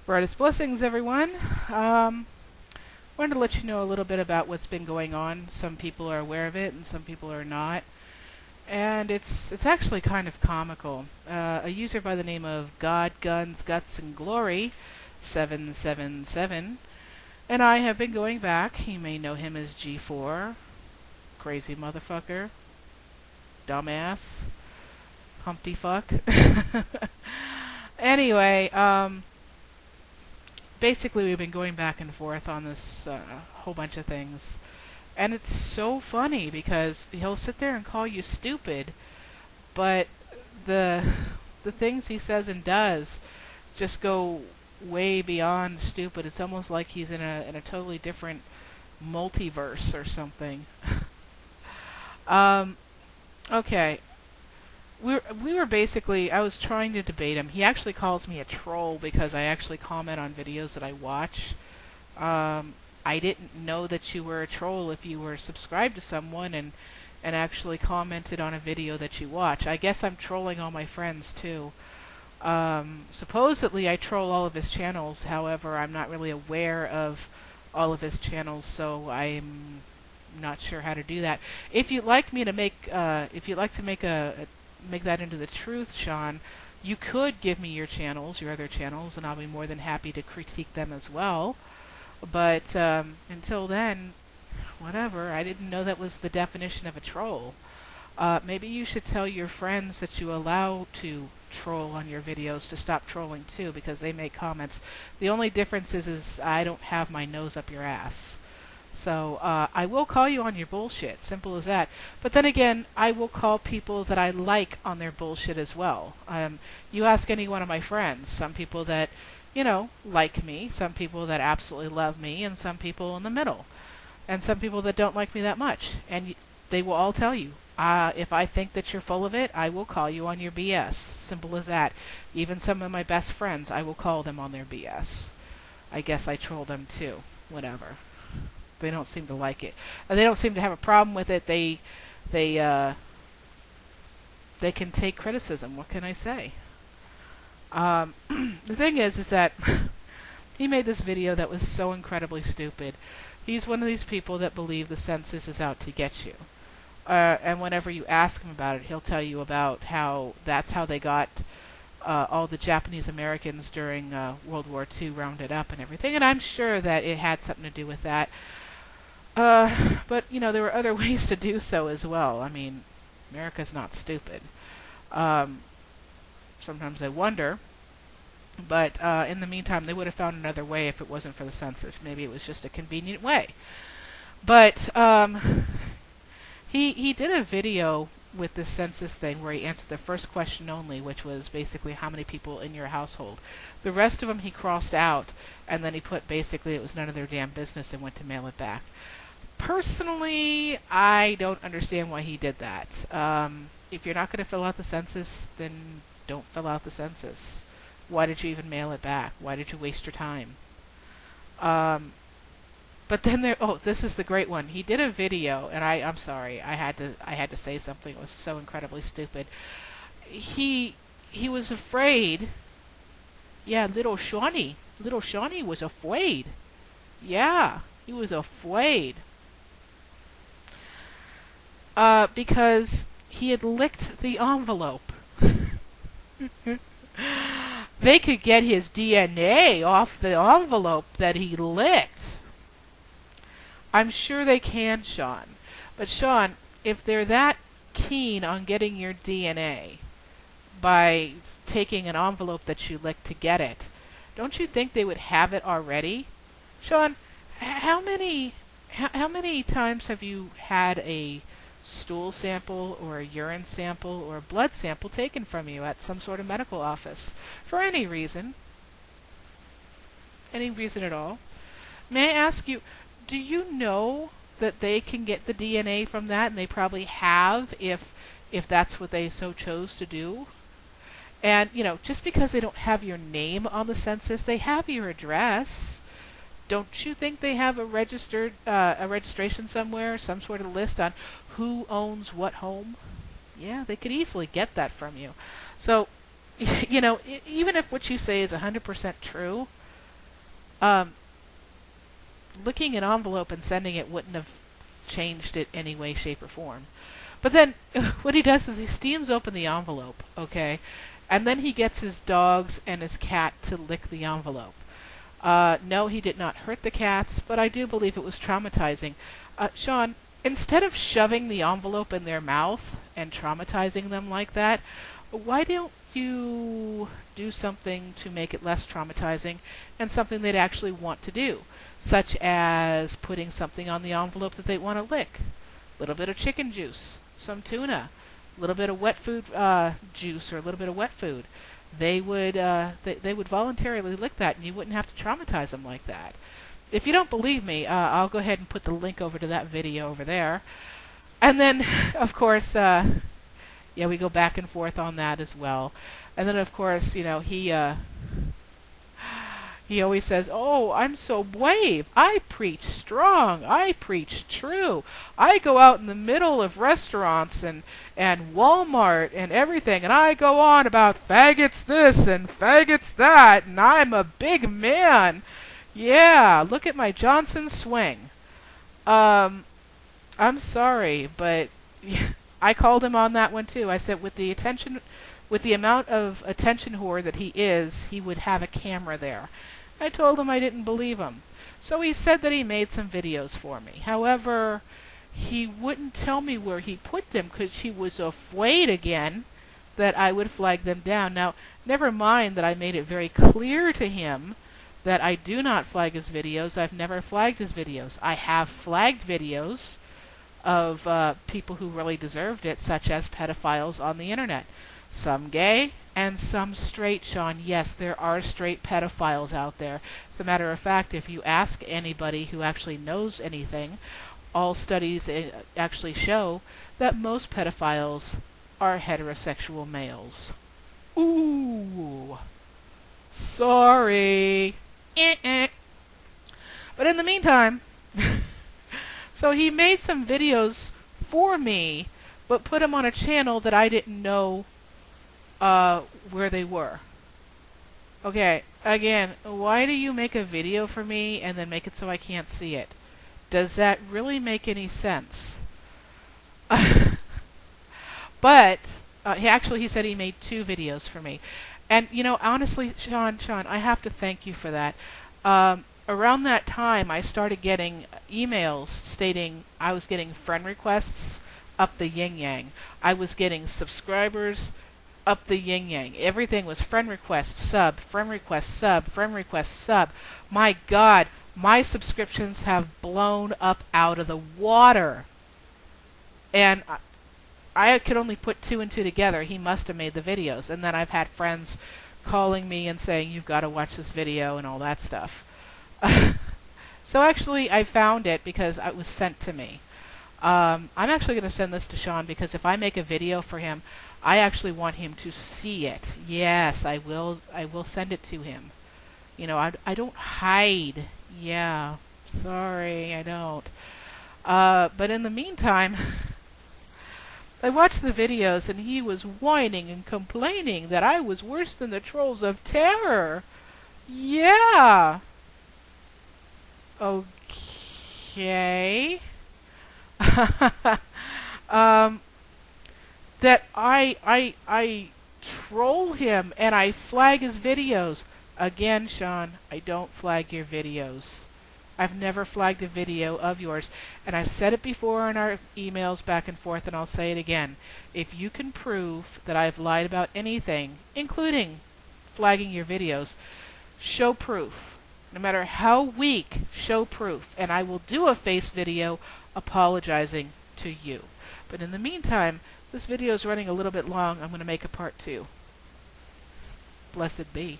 Brightest blessings, everyone. Um, Wanted to let you know a little bit about what's been going on. Some people are aware of it, and some people are not. And it's actually kind of comical. A user by the name of God, Guns, Guts, and Glory 777, and I have been going back. You may know him as G4, crazy motherfucker, dumbass, Humpty fuck. Anyway, basically we've been going back and forth on this whole bunch of things. And it's so funny because he'll sit there and call you stupid, but the the things he says and does just go way beyond stupid. It's almost like he's in a totally different multiverse or something. um, okay, we were basically, I was trying to debate him. He actually calls me a troll because I actually comment on videos that I watch. Um, I didn't know that you were a troll if you were subscribed to someone and actually commented on a video that you watch. I guess I'm trolling all my friends too. Supposedly I troll all of his channels, however, I'm not really aware of all of his channels, so I'm not sure how to do that. If you'd like me to if you'd like to make that into the truth, Sean, you could give me your channels, your other channels, and I'll be more than happy to critique them as well. But until then, whatever. I didn't know that was the definition of a troll. Maybe you should tell your friends that you allow to troll on your videos to stop trolling too, because they make comments. The only difference is I don't have my nose up your ass. So I will call you on your bullshit, simple as that. But then again, I will call people that I like on their bullshit as well. You ask any one of my friends, some people that, like me, some people that absolutely love me, and some people in the middle, and some people that don't like me that much. And they will all tell you, if I think that you're full of it, I will call you on your BS. Simple as that. Even some of my best friends, I will call them on their BS. I guess I troll them too. Whatever. They don't seem to like it. They don't seem to have a problem with it. They can take criticism. What can I say? The thing is that he made this video that was so incredibly stupid. He's one of these people that believe the census is out to get you. And whenever you ask him about it, he'll tell you about how that's how they got all the Japanese Americans during World War II rounded up and everything. And I'm sure that it had something to do with that. But, there were other ways to do so as well. I mean, America's not stupid. Sometimes I wonder. But in the meantime, they would have found another way if it wasn't for the census. Maybe it was just a convenient way. But he did a video with this census thing where he answered the first question only, which was basically how many people in your household. The rest of them he crossed out, and then he put basically it was none of their damn business and went to mail it back. Personally, I don't understand why he did that. If you're not going to fill out the census, then don't fill out the census. Why did you even mail it back? Why did you waste your time? But then this is the great one. He did a video, and I'm sorry, I had to say something. It was so incredibly stupid. He was afraid. Yeah, little Shawnee was afraid. Yeah, he was afraid. Because he had licked the envelope. They could get his DNA off the envelope that he licked. I'm sure they can, Sean. But Sean, if they're that keen on getting your DNA by taking an envelope that you licked to get it, don't you think they would have it already? Sean, how many times have you had a stool sample or a urine sample or a blood sample taken from you at some sort of medical office for any reason? Any reason at all? May I ask you, do you know that they can get the DNA from that, and they probably have if that's what they so chose to do? And, just because they don't have your name on the census, they have your address. Don't you think they have a registration somewhere, some sort of list on who owns what home? Yeah, they could easily get that from you. So, even if what you say is 100% true, Um, licking an envelope and sending it wouldn't have changed it any way, shape, or form. But then what he does is he steams open the envelope, okay? And then he gets his dogs and his cat to lick the envelope. No, he did not hurt the cats, but I do believe it was traumatizing. Sean, instead of shoving the envelope in their mouth and traumatizing them like that, why don't you do something to make it less traumatizing and something they'd actually want to do, such as putting something on the envelope that they want to lick? A little bit of chicken juice, some tuna, a little bit of wet food juice, or a little bit of wet food. They would voluntarily lick that, and you wouldn't have to traumatize them like that. If you don't believe me, I'll go ahead and put the link over to that video over there. And then, of course, yeah, we go back and forth on that as well. And then, of course, you know, he always says, "Oh, I'm so brave. I preach strong. I preach true. I go out in the middle of restaurants and Walmart and everything, and I go on about faggots this and faggots that, and I'm a big man. Yeah, look at my Johnson swing." I'm sorry, but I called him on that one too. I said with the amount of attention whore that he is, he would have a camera there. I told him I didn't believe him. So he said that he made some videos for me. However, he wouldn't tell me where he put them because he was afraid again that I would flag them down. Now, never mind that I made it very clear to him that I do not flag his videos. I've never flagged his videos. I have flagged videos of people who really deserved it, such as pedophiles on the internet. Some gay and some straight, Sean. Yes, there are straight pedophiles out there. As a matter of fact, if you ask anybody who actually knows anything, all studies actually show that most pedophiles are heterosexual males. Ooh. Sorry. But in the meantime, so he made some videos for me, but put them on a channel that I didn't know where they were. Okay, again, why do you make a video for me and then make it so I can't see it? Does that really make any sense? But he said he made 2 videos for me. And, you know, honestly, Sean, I have to thank you for that. Around that time, I started getting emails stating I was getting friend requests up the yin-yang. I was getting subscribers up the yin-yang. Everything was friend request, sub, friend request, sub, friend request, sub. My God, my subscriptions have blown up out of the water. And I could only put 2 and 2 together. He must have made the videos. And then I've had friends calling me and saying, "You've got to watch this video," and all that stuff. So actually, I found it because it was sent to me. I'm actually going to send this to Sean because if I make a video for him, I actually want him to see it. Yes, I will send it to him. You know, I don't hide. Yeah, sorry, I don't. But in the meantime, I watched the videos and he was whining and complaining that I was worse than the Trolls of Terror. Yeah. Okay. That I troll him and I flag his videos. Again, Sean, I don't flag your videos. I've never flagged a video of yours. And I've said it before in our emails back and forth, and I'll say it again. If you can prove that I've lied about anything, including flagging your videos, show proof. No matter how weak, show proof. And I will do a face video apologizing to you. But in the meantime, this video is running a little bit long. I'm going to make a part 2. Blessed be.